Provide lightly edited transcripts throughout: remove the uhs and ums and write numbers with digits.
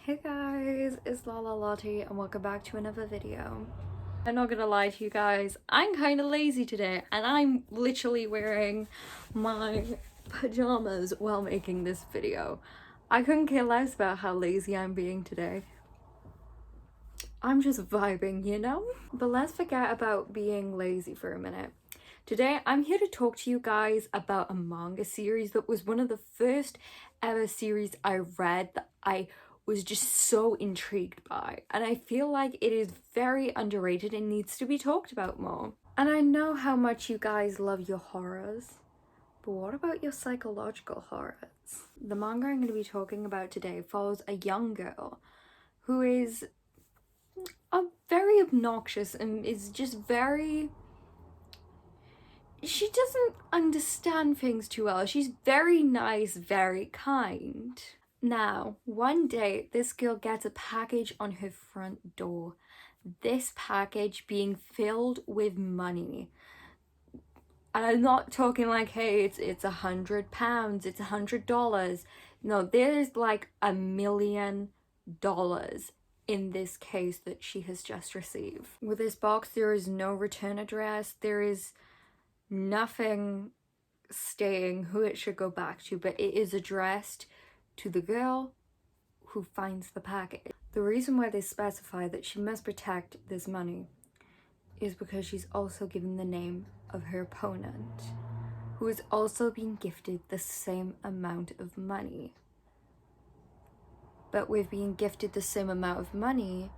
Hey guys, it's Lala Lottie and welcome back to another video. I'm not gonna lie to you guys, I'm kind of lazy today and I'm literally wearing my pajamas while making this video. I couldn't care less about how lazy I'm being today. I'm just vibing, you know? But let's forget about being lazy for a minute. Today, I'm here to talk to you guys about a manga series that was one of the first ever series I read that I was just so intrigued by. And I feel like it is very underrated and needs to be talked about more. And I know how much you guys love your horrors, but what about your psychological horrors? The manga I'm going to be talking about today follows a young girl who is very obnoxious and is just very... She doesn't understand things too well. She's very nice, very kind. Now, one day, this girl gets a package on her front door. This package being filled with money. And I'm not talking like, hey, it's £100, it's $100. No, there's like $1 million in this case that she has just received. With this box, there is no return address. There is nothing stating who it should go back to, but it is addressed to the girl who finds the package. The reason why they specify that she must protect this money is because she's also given the name of her opponent, who is also being gifted the same amount of money. But with being gifted the same amount of money,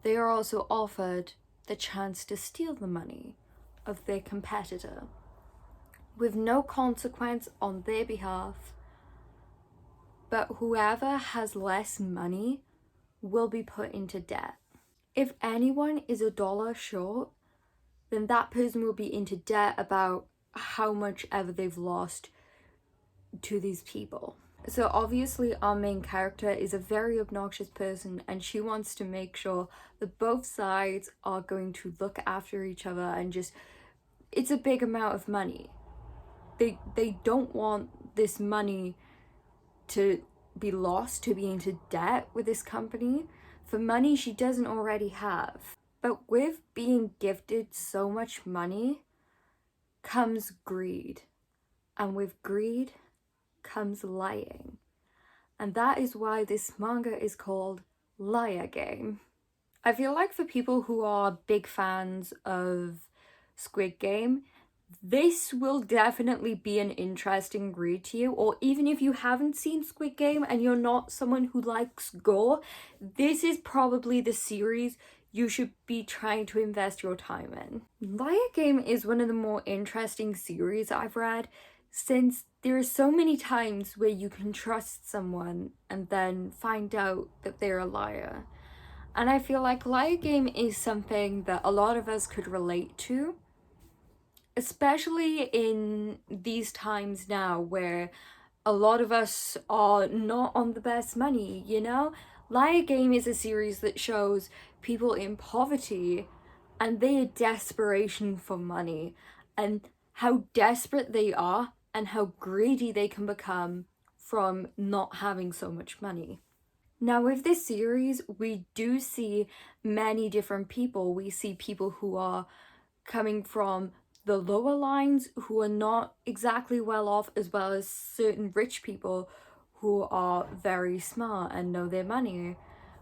they are also offered the chance to steal the money of their competitor, with no consequence on their behalf, but whoever has less money will be put into debt. If anyone is $1 short, then that person will be into debt about how much ever they've lost to these people. So obviously our main character is a very obnoxious person and she wants to make sure that both sides are going to look after each other and just, it's a big amount of money. They don't want this money to be lost, to be into debt with this company for money she doesn't already have. But with being gifted so much money comes greed. And with greed comes lying. And that is why this manga is called Liar Game. I feel like for people who are big fans of Squid Game, this will definitely be an interesting read to you. Or even if you haven't seen Squid Game and you're not someone who likes gore, this is probably the series you should be trying to invest your time in. Liar Game is one of the more interesting series I've read, since there are so many times where you can trust someone and then find out that they're a liar. And I feel like Liar Game is something that a lot of us could relate to, especially in these times now where a lot of us are not on the best money, you know? Liar Game is a series that shows people in poverty and their desperation for money and how desperate they are and how greedy they can become from not having so much money. Now with this series, we do see many different people. We see people who are coming from the lower lines who are not exactly well off, as well as certain rich people who are very smart and know their money.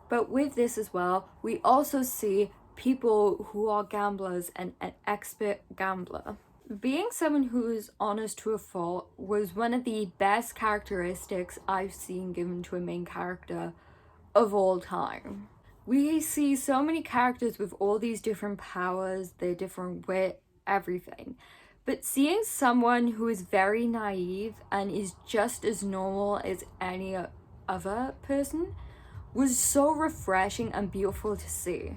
But with this as well, we also see people who are gamblers and an expert gambler. Being someone who is honest to a fault was one of the best characteristics I've seen given to a main character of all time. We see so many characters with all these different powers, their different wit, everything. But seeing someone who is very naive and is just as normal as any other person was so refreshing and beautiful to see.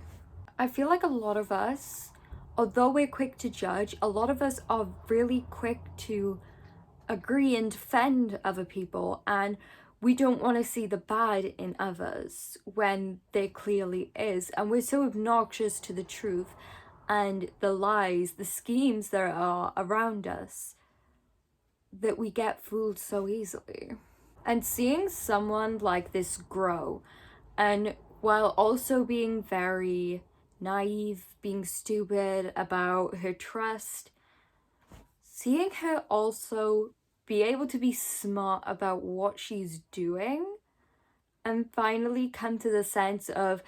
I feel like a lot of us, although we're quick to judge, a lot of us are really quick to agree and defend other people, and we don't want to see the bad in others when there clearly is, and we're so obnoxious to the truth and the lies, the schemes that are around us, that we get fooled so easily. And seeing someone like this grow And while also being very naive, being stupid about her trust, seeing her also be able to be smart about what she's doing and finally come to the sense of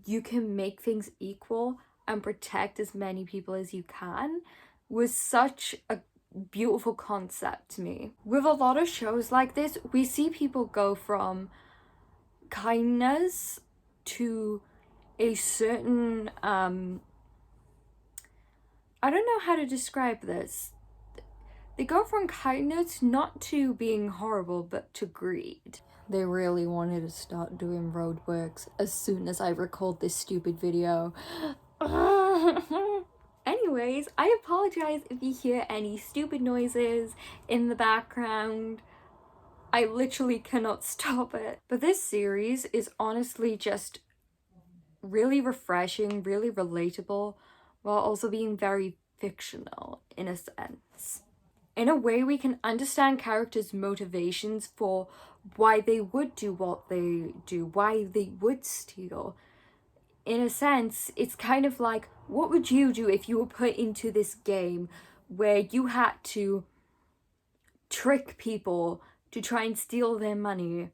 you can make things equal and protect as many people as you can was such a beautiful concept to me. With a lot of shows like this, we see people go from kindness to a certain I don't know how to describe this. They go from kindness not to being horrible, but to greed. They really wanted to start doing roadworks as soon as I record this stupid video. Anyways, I apologize if you hear any stupid noises in the background. I literally cannot stop it. But this series is honestly just really refreshing, really relatable, while also being very fictional in a sense. In a way, we can understand characters' motivations for why they would do what they do, why they would steal. In a sense, it's kind of like, what would you do if you were put into this game where you had to trick people to try and steal their money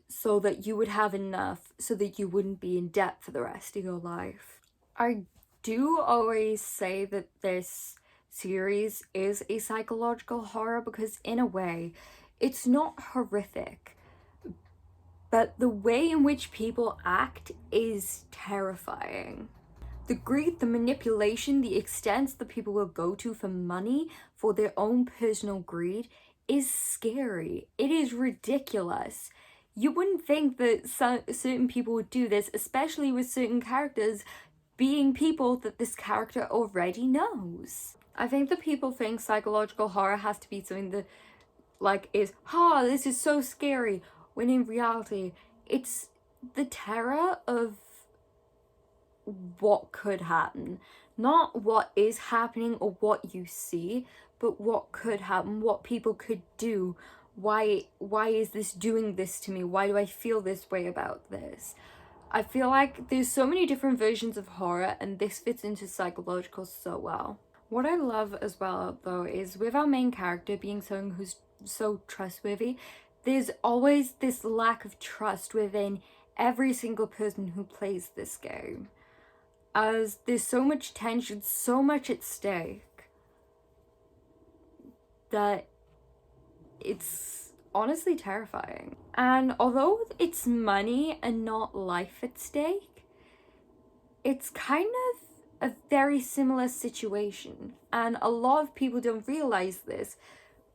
so that you would have enough so that you wouldn't be in debt for the rest of your life? I do always say that this series is a psychological horror because in a way it's not horrific, but the way in which people act is terrifying. The greed, the manipulation, the extents that people will go to for money, for their own personal greed, is scary. It is ridiculous. You wouldn't think that certain people would do this, especially with certain characters being people that this character already knows. I think that people think psychological horror has to be something that is, this is so scary, when in reality it's the terror of what could happen, not what is happening or what you see, but what could happen, what people could do. Why is this doing this to me? Why do I feel this way about this? I feel like there's so many different versions of horror, and this fits into psychological so well. What I love as well, though, is with our main character being someone who's so trustworthy, there's always this lack of trust within every single person who plays this game. As there's so much tension, so much at stake, that it's honestly terrifying. And although it's money and not life at stake, it's kind of a very similar situation. And a lot of people don't realize this,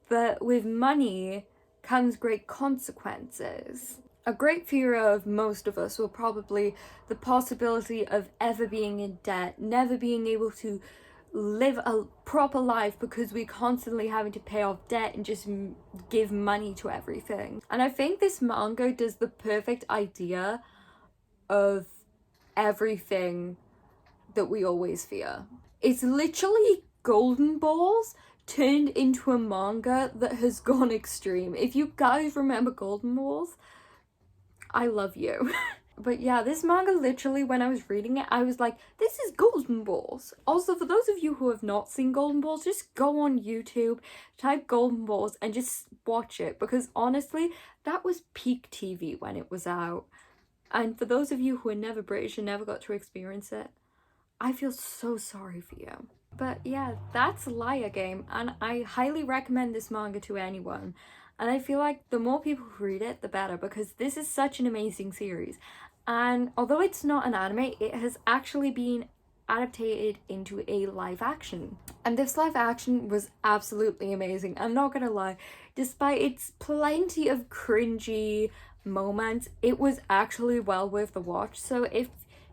but with money comes great consequences. A great fear of most of us will probably the possibility of ever being in debt, never being able to live a proper life because we're constantly having to pay off debt and just give money to everything. And I think this manga does the perfect idea of everything that we always fear. It's literally Golden Balls turned into a manga that has gone extreme. If you guys remember Golden Balls, I love you. But yeah, this manga literally, when I was reading it, I was like, this is Golden Balls. Also, for those of you who have not seen Golden Balls, just go on YouTube, type Golden Balls, and just watch it. Because honestly, that was peak TV when it was out. And for those of you who are never British and never got to experience it, I feel so sorry for you. But yeah, that's Liar Game, and I highly recommend this manga to anyone. And I feel like the more people who read it, the better, because this is such an amazing series. And although it's not an anime, it has actually been adapted into a live action. And this live action was absolutely amazing. I'm not gonna lie, despite its plenty of cringy moments, it was actually well worth the watch. So if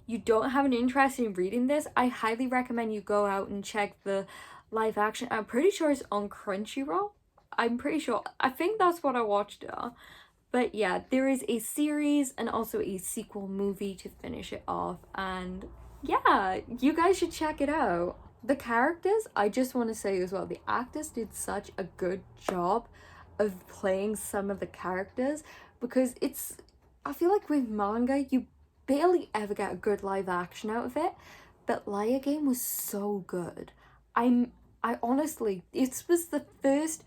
you don't have an interest in reading this, I highly recommend you go out and check the live action. I'm pretty sure it's on Crunchyroll. I'm pretty sure. I think that's what I watched it on. But yeah, there is a series and also a sequel movie to finish it off. And yeah, you guys should check it out. The characters, I just want to say as well, the actors did such a good job of playing some of the characters, because it's I feel like with manga, you barely ever get a good live action out of it, but Liar Game was so good. I honestly, it was the first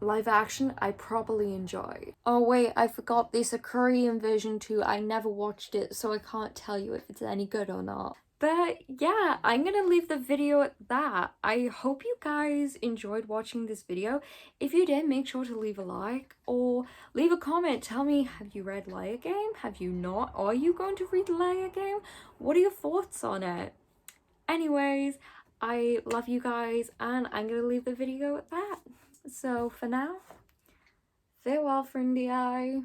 live action I properly enjoyed. Oh wait, I forgot there's a Korean version too. I never watched it, so I can't tell you if it's any good or not. But yeah, I'm gonna leave the video at that. I hope you guys enjoyed watching this video. If you did, make sure to leave a like or leave a comment. Tell me, have you read Liar Game? Have you not? Are you going to read Liar Game? What are your thoughts on it? Anyways, I love you guys and I'm gonna leave the video at that. So for now, farewell, friendy eye.